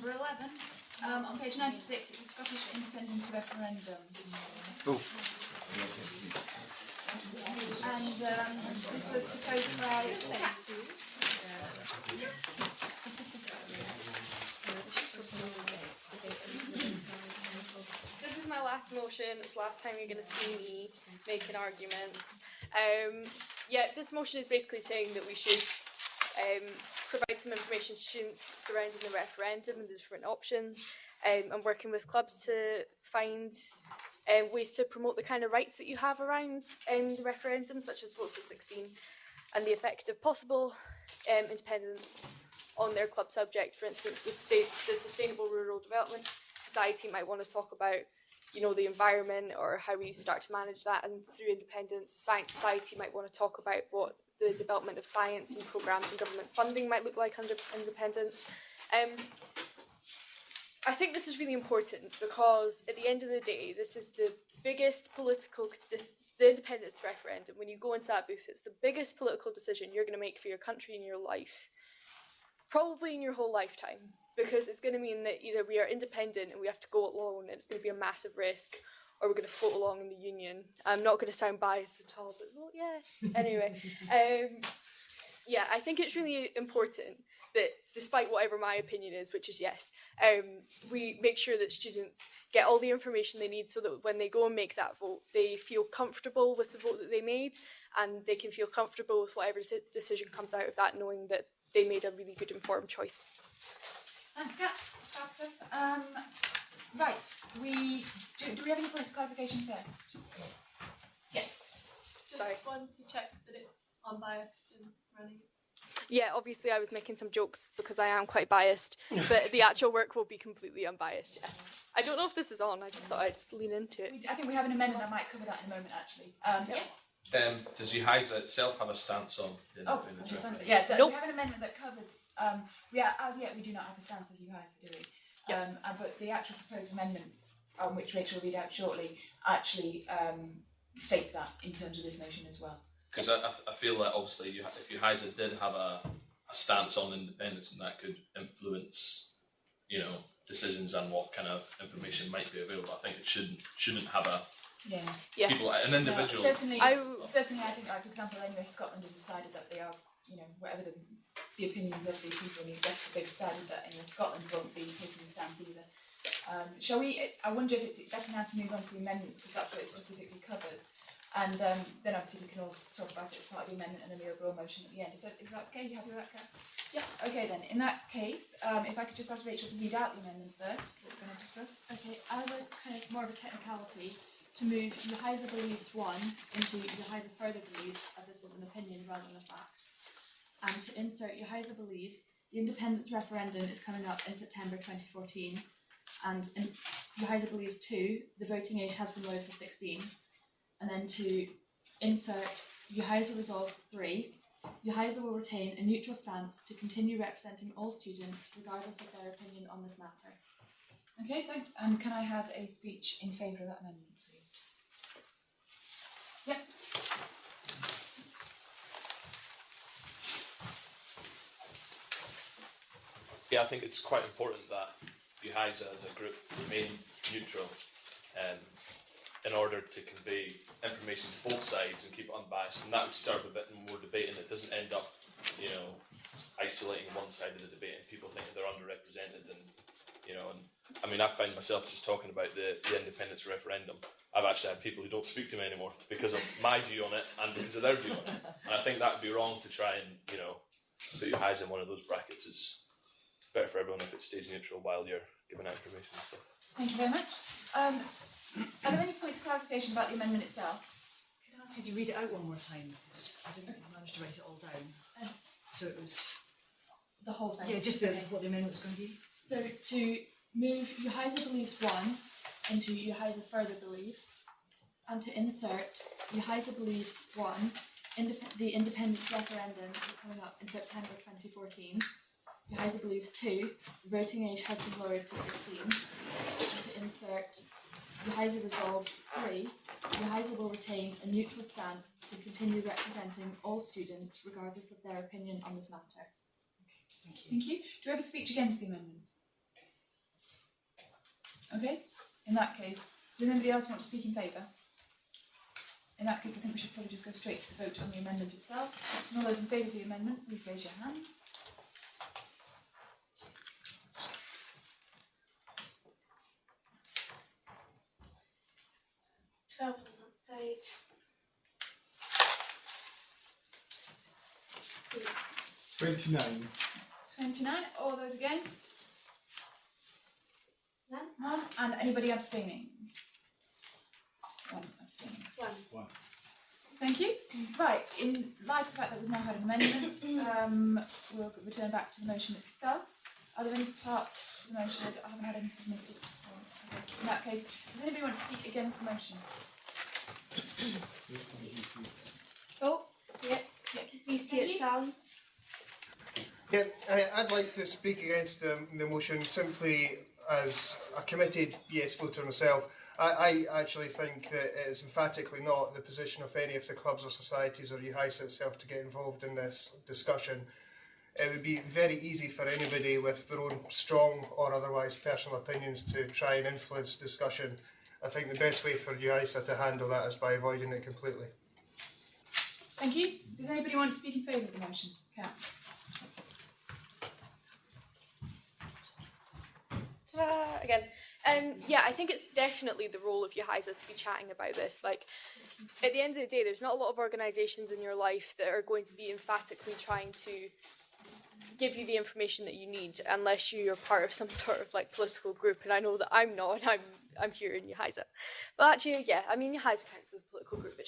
number 11. On page 96, it's a Scottish independence referendum. Oh. And this was proposed by This is my last motion. It's the last time you're going to see me making arguments. This motion is basically saying that we should provide some information to students surrounding the referendum and the different options. I'm working with clubs to find ways to promote the kind of rights that you have around the referendum, such as vote to 16, and the effect of possible independence on their club subject. For instance, the Sustainable Rural Development Society might want to talk about, the environment or how we start to manage that, and through independence, the Science Society might want to talk about what the development of science and programmes and government funding might look like under independence. I think this is really important because at the end of the day, this is the biggest the independence referendum. When you go into that booth, it's the biggest political decision you're going to make for your country in your life, probably in your whole lifetime, because it's going to mean that either we are independent and we have to go alone and it's going to be a massive risk, or we're going to float along in the union. I'm not going to sound biased at all, but vote yes. Anyway, I think it's really important that despite whatever my opinion is, which is yes, we make sure that students get all the information they need so that when they go and make that vote, they feel comfortable with the vote that they made, and they can feel comfortable with whatever decision comes out of that, knowing that they made a really good informed choice. Thanks, Kat. Right, do we have any points of clarification first? Yes. Just want to check that it's unbiased and running. Yeah, obviously I was making some jokes because I am quite biased, but the actual work will be completely unbiased. Yeah. I don't know if this is on. I just thought I'd lean into it. I think we have an amendment that might cover that in a moment, actually. Does UHISA itself have a stance on the independence? We have an amendment that covers. As yet we do not have a stance as UHISA, do we? But the actual proposed amendment, which Rachel will read out shortly, actually states that in terms of this motion as well. Because I feel that obviously if UHISA did have a stance on independence, and that could influence, decisions and what kind of information might be available, I think it shouldn't have people, an individual. No, certainly, I think, for example, anyway, Scotland has decided that they are, whatever the opinions of the people in the executive, they've decided that anyway, Scotland won't be taking a stance either. Shall we? I wonder if it's better now to move on to the amendment, because that's what it specifically covers. And then obviously we can all talk about it as part of the amendment and then the overall motion at the end. If that's okay, you happy with that, Kat? Yeah. Okay then. In that case, if I could just ask Rachel to read out the amendment first, what we're going to discuss. Okay, as a kind of more of a technicality, to move UHISA believes 1 into UHISA further believes, as this is an opinion rather than a fact, and to insert UHISA believes the independence referendum is coming up in September 2014, and in UHISA believes 2 the voting age has been lowered to 16. And then to insert UHISA resolves 3, UHISA will retain a neutral stance to continue representing all students regardless of their opinion on this matter. Okay, thanks. And can I have a speech in favour of that amendment, please? Yep. Yeah, I think it's quite important that UHISA as a group remain neutral in order to convey information to both sides and keep it unbiased, and that would stir up a bit more debate, and it doesn't end up, isolating one side of the debate and people thinking they're underrepresented. And I mean, I find myself just talking about the independence referendum. I've actually had people who don't speak to me anymore because of my view on it and because of their view on it. And I think that would be wrong to try and put your eyes in one of those brackets. It's better for everyone if it stays neutral while you're giving out information and stuff. Thank you very much. Are there any points of clarification about the amendment itself? Could I ask you to read it out one more time, because I didn't manage to write it all down. So it was the whole thing. Yeah, just what the amendment was going to be. So to move UHISA believes 1 into UHISA further believes, and to insert UHISA believes 1, the independence referendum is coming up in September 2014. UHISA believes 2, the voting age has been lowered to 16, and to insert UHISA resolves 3, UHISA will retain a neutral stance to continue representing all students regardless of their opinion on this matter. Thank you. Do we have a speech against the amendment? Okay, in that case, does anybody else want to speak in favour? In that case, I think we should probably just go straight to the vote on the amendment itself. And all those in favour of the amendment, please raise your hands. On that side. 29. 29. All those against? None. None. And anybody abstaining? One abstaining. One. Thank you. Right, in light of the fact that we've now had an amendment, we'll return back to the motion itself. Are there any parts of the motion that I haven't had any submitted? Okay. In that case, does anybody want to speak against the motion? Oh, yeah. Please see Thank it you. sounds. Yeah, I'd like to speak against the motion simply as a committed yes voter myself. I actually think that it is emphatically not the position of any of the clubs or societies or UHISA itself to get involved in this discussion. It would be very easy for anybody with their own strong or otherwise personal opinions to try and influence discussion. I think the best way for UHISA to handle that is by avoiding it completely. Thank you. Does anybody want to speak in favour of the motion? Kat? Ta-da! Again. Yeah, I think it's definitely the role of UHISA to be chatting about this. Like, at the end of the day, there's not a lot of organisations in your life that are going to be emphatically trying to give you the information that you need, unless you're part of some sort of like political group. And I know that I'm not, and I'm here in UHISA. But actually, yeah, I mean, UHISA counts as a political group, but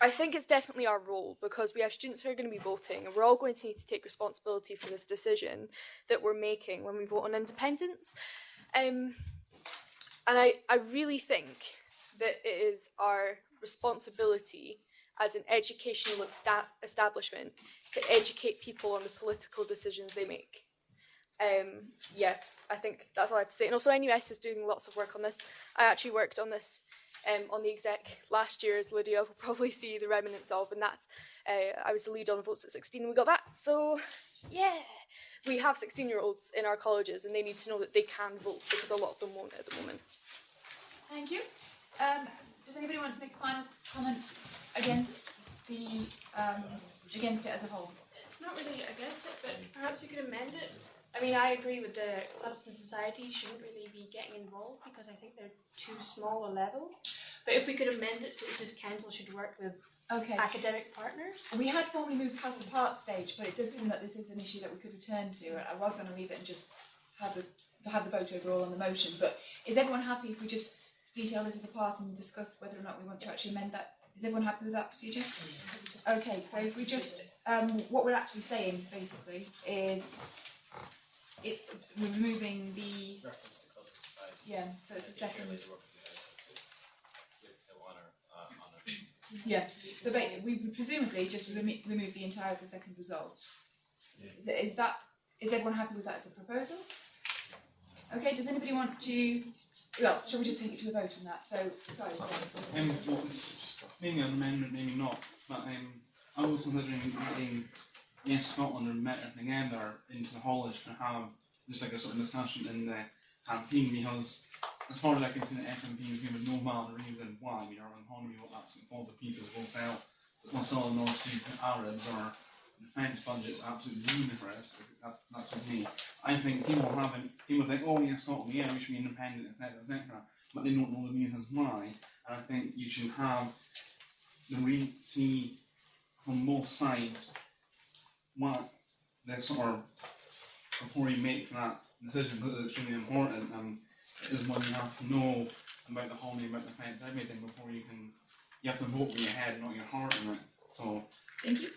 I think it's definitely our role, because we have students who are going to be voting, and we're all going to need to take responsibility for this decision that we're making when we vote on independence. And I really think that it is our responsibility as an educational establishment to educate people on the political decisions they make. Yeah, I think that's all I have to say. And also NUS is doing lots of work on this. I actually worked on this on the exec last year, as Lydia will probably see the remnants of, and that's I was the lead on Votes at 16 and we got that. So yeah, we have 16-year-olds in our colleges and they need to know that they can vote, because a lot of them won't at the moment. Thank you. Does anybody want to make a final comment against the against it as a whole? It's not really against it, but perhaps we could amend it. I mean, I agree with the clubs and societies shouldn't really be getting involved because I think they're too small a level. But if we could amend it so it just council should work with academic partners. We had formally moved past the part stage, but it does seem that this is an issue that we could return to. I was going to leave it and just have the vote overall on the motion, but is everyone happy if we just detail this as a part and discuss whether or not we want to actually amend that? Is everyone happy with that procedure? Okay, so if we just, what we're actually saying basically is it's removing the reference to clubs and societies. Yeah, so it's the second. Yeah. So we presumably just remove the entire of the second result. Yeah. Is everyone happy with that as a proposal? Okay. Does anybody want to? Well, shall we just take it to a vote on that? So sorry. Well, it's maybe an amendment, maybe not. But I was considering getting Yes Scotland and Met together into the college to have just like a sort of discussion in the canteen, because as far as I can see, the SNP came with no valid reason why our economy will absolutely fall to pieces wholesale. But still in North Sea Arabs or defence budget's absolutely ludicrous. That's with me. I think people think, oh yes, Scotland, yeah, we should be independent, etc., but they don't know the reasons why. And I think you should have the see from both sides what the sort of before you make that decision, because it's extremely important, and it is when you have to know about the holiday, about the fence, everything before you have to vote with your head, not your heart in it. So thank you.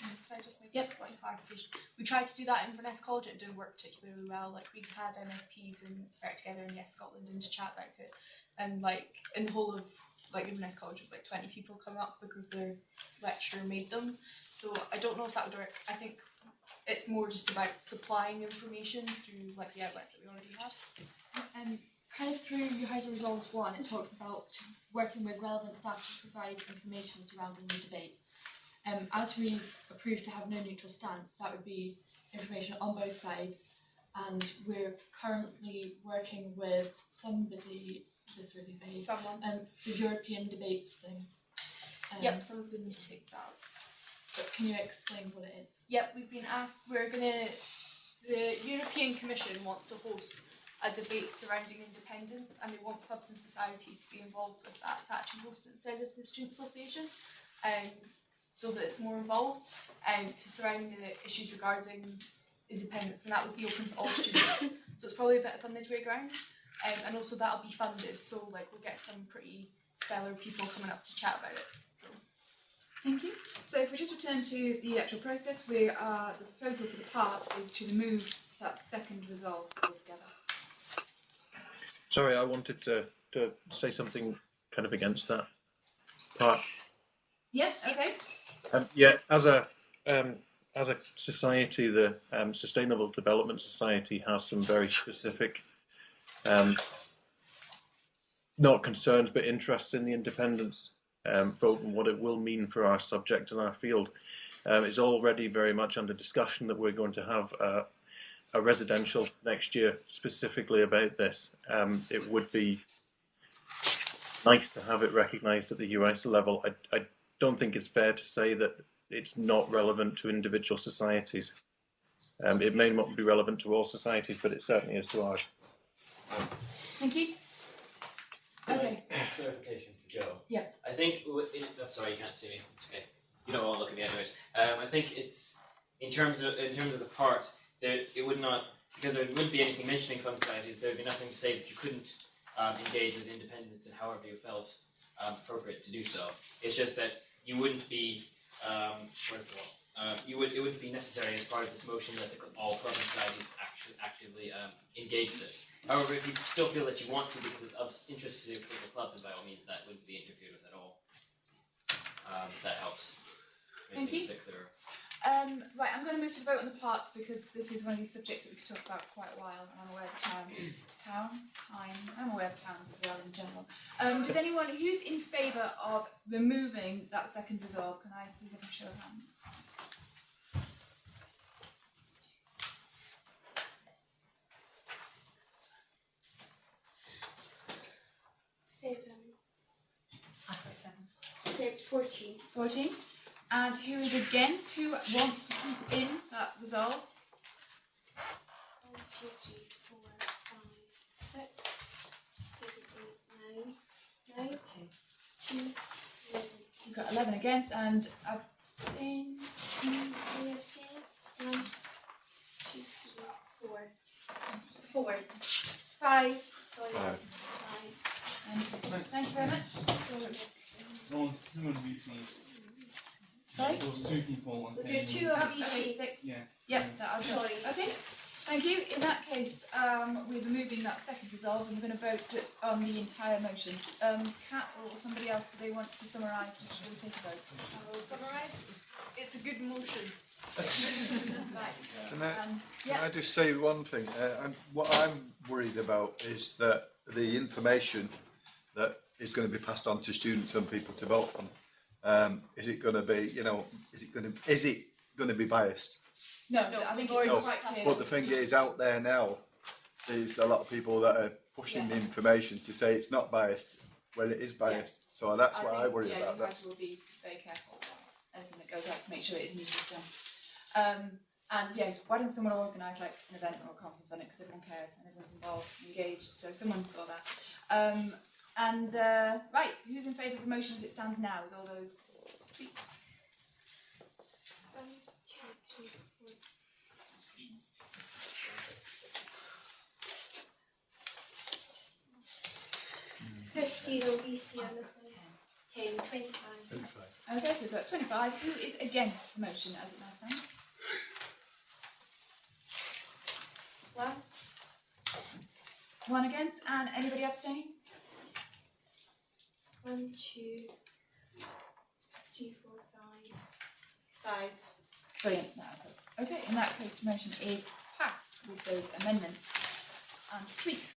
Can I just make a slight clarification? We tried to do that in Inverness College, it didn't work particularly well. Like, we had MSPs and work together in Yes Scotland and to chat about it, and like in the whole of like Inverness College it was like 20 people come up because their lecturer made them. So I don't know if that would work. I think it's more just about supplying information through like the outlets that we already had. Kind of through UHISA Resolves 1, it talks about working with relevant staff to provide information surrounding the debate. As we've approved to have no neutral stance, that would be information on both sides, and we're currently working with somebody, this really vague, the European debates thing. Yep, someone's going to take that. But can you explain what it is? Yep, we've been asked, the European Commission wants to host a debate surrounding independence, and they want clubs and societies to be involved with that, to actually host it instead of the Student Association, so that it's more involved, to surround the issues regarding independence, and that would be open to all students. So it's probably a bit of a midway ground, and also that'll be funded, so like we'll get some pretty stellar people coming up to chat about it. So. Thank you. So if we just return to the actual process, the proposal for the part is to remove that second resolve altogether. Sorry, I wanted to say something kind of against that part. Yeah. Okay. Yeah, as a society, the Sustainable Development Society has some very specific, not concerns but interests in the independence vote and what it will mean for our subject and our field. It's already very much under discussion that we're going to have a residential next year specifically about this. It would be nice to have it recognised at the UISA level. I don't think it's fair to say that it's not relevant to individual societies. It may not be relevant to all societies, but it certainly is to ours. Thank you. Okay. Clarification for Joe. Yeah. I think. Sorry, you can't see me. It's okay. You don't want to look at me anyways. I think it's in terms of the part there. It would not, because there wouldn't be anything mentioning club societies. There would be nothing to say that you couldn't engage with independence in however you felt appropriate to do so. It's just that you wouldn't be. Where's the one? It wouldn't be necessary as part of this motion that all club societies actively engage with this. However, if you still feel that you want to because it's of interest to the club, then by all means that wouldn't be interfered with at all. That helps. Thank you. A bit clearer. Right, I'm going to move to the vote on the parts because this is one of these subjects that we could talk about for quite a while, and I'm aware of I'm aware of towns as well in general. Does anyone who's in favour of removing that second resolve? Can I please have a show of hands? Seven. 14. 14. And who is against? Who wants to keep in that resolve? 1, 2, 3, 4, 5, 6, 7, 8, 9, 2, 11. You've got 11 against and abstain. 1, 2, 3, 4, 5. Sorry. 5. Thank you very much. No one's VC. Sorry? There was 2 people. Was there 2 VC? 6. Yeah. Yep, that was Sorry. Okay. Thank you. In that case, we're removing that second resolve and we're going to vote on the entire motion. Kat or somebody else, do they want to summarise? Should we take a vote? I will summarise. It's a good motion. Right. Can I just say one thing? What I'm worried about is that the information that is going to be passed on to students and people to vote on, is it going to be, is it going to be biased? No, I think it's quite clear. But the thing is, out there now, there's a lot of people that are pushing the information to say it's not biased when it is biased. Yeah. So that's what I worry about. You guys will be very careful about anything that goes out to make sure it is neutral done. And yeah, why doesn't someone organise like an event or a conference on it, because everyone cares and everyone's involved, engaged. So someone saw that. Right, who's in favour of the motion as it stands now with all those tweaks? 1, 2, 3, 4. 15 on VC on this one. 10, 25. Okay, so we've got 25. Who is against the motion as it now stands? 1. 1 against, and anybody abstaining? 1, 2, 3, 4, 5. 5. Brilliant, that's it. Okay, in that case, the motion is passed with those amendments and tweaks.